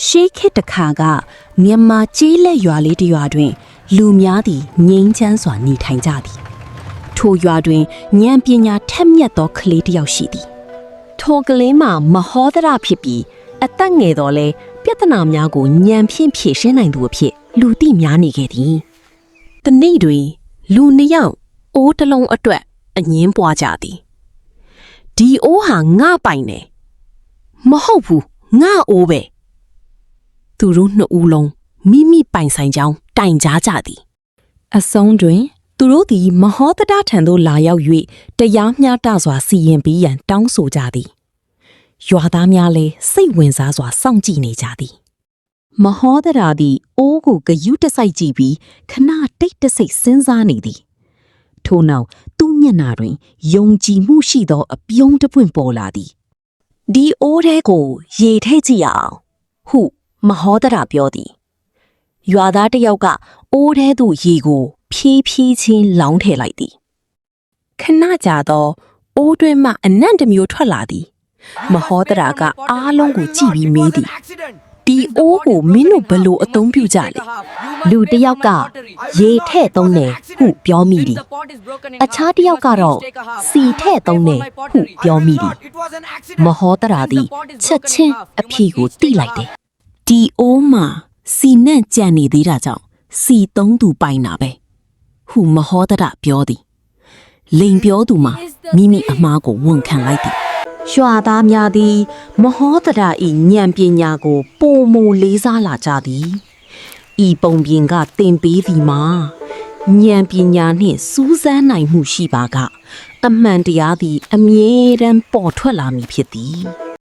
ရှေးခေတ်တစ်ခါကမြန်မာကျေးလက်ရွာလေးတစ်ရွာတွင်လူများသည်ငြိမ်းချမ်းစွာနေထိုင်ကြသည်ထိုရွာတွင်ဉာဏ်ပညာထက်မြက်သောကလေးတစ်ယောက်ရှိသည်ထိုကလေးမှာမဟောဒရဖြစ်ပြီးအသက်ငယ်တော်လဲပြဿနာများကိုဉာဏ်ဖြင့်ဖြေရှင်းနိုင်သူအဖြစ်လူသိများနေခဲ့သည်တနေ့တွင်လူနှစ်ယောက်အိုးတစ်လုံးအတွက်အငင်းပွားကြသည်ဒီအိုးဟာငါပိုင်တယ်မဟုတ်ဘူးငါအိုးပဲသူတို့နှစ်ဦးလုံးမိမိပိုင်ဆိုင်ကြောင်းတိုင်ကြားကြသည်အဆုံးတွင်သူတို့သည်မဟောသတထံသို့လာရောက်၍တရားမျှတစွာစီရင်ပြီးရန်တောင်းဆိုကြသည်ရွာသားများလည်းစိတ်ဝင်စားစွာစောင့်ကြည့်နေကြသည်မဟောသရာသည်အိုးကိုဂယုတစိုက်ကြည့်ပြီးခဏတိတ်တဆိတ်စဉ်းစားနေသည်ထို့နောက်သူ့မျက်နှာတွင်ယုံကြည်မှုရှိသောအပြုံးတစ်ပွင့်ပေါ်လာသည်ဒီအိုးထဲကိုရေထည့်ကြည့်ရအောင်ဟုမဟောဒရာပြောသည်ရွာသားတစ်ယောက်ကအိုးထဲသို့ရေကိုဖြည်းဖြည်းချင်းလောင်းထည့်လိုက်သည်ခဏကြာတော့အိုးတွင်းမှအနံ့တစ်မျိုးထွက်လာသည်မဟောဒရာကအားလုံးကိုကြည့်ပြီးမေးသည်ဒီအိုးကိုမင်းတို့ဘယ်လိုအသုံးပြုကြလဲလူတစ်ယောက်ကရေထည့်သုံးတယ်ဟုပြောမိသည်အခြားတစ်ယောက်ကတော့စီထည့်သုံးတယ်ဟုပြောမိသည်မဟောဒရာသည်ချက်ချင်းအဖြေကိုသိလိုက်တယ်ဒီအိုးမှာစီနဲ့ကြံနေသေးတာကြောင့်စီသုံးသူပိုင်တာပဲဟုမဟောဒရာပြောသည်လိန်ပြောသူမှာမိမိအမားကိုဝန်ခံလိုက်သည်ရွာသားများသည်မဟောဒရာ၏ဉာဏ်ပညာကိုပိုမိုလေးစားလာကြသည်ဤပုံပြင်ကသင်ပေးသည်မှာဉာဏ်ပညာနှင့်စူးစမ်းနိုင်မှုရှိပါကအမှန်တရားသည်အမြဲတမ်းပေါ်ထွက်လာမည်ဖြစ်သည်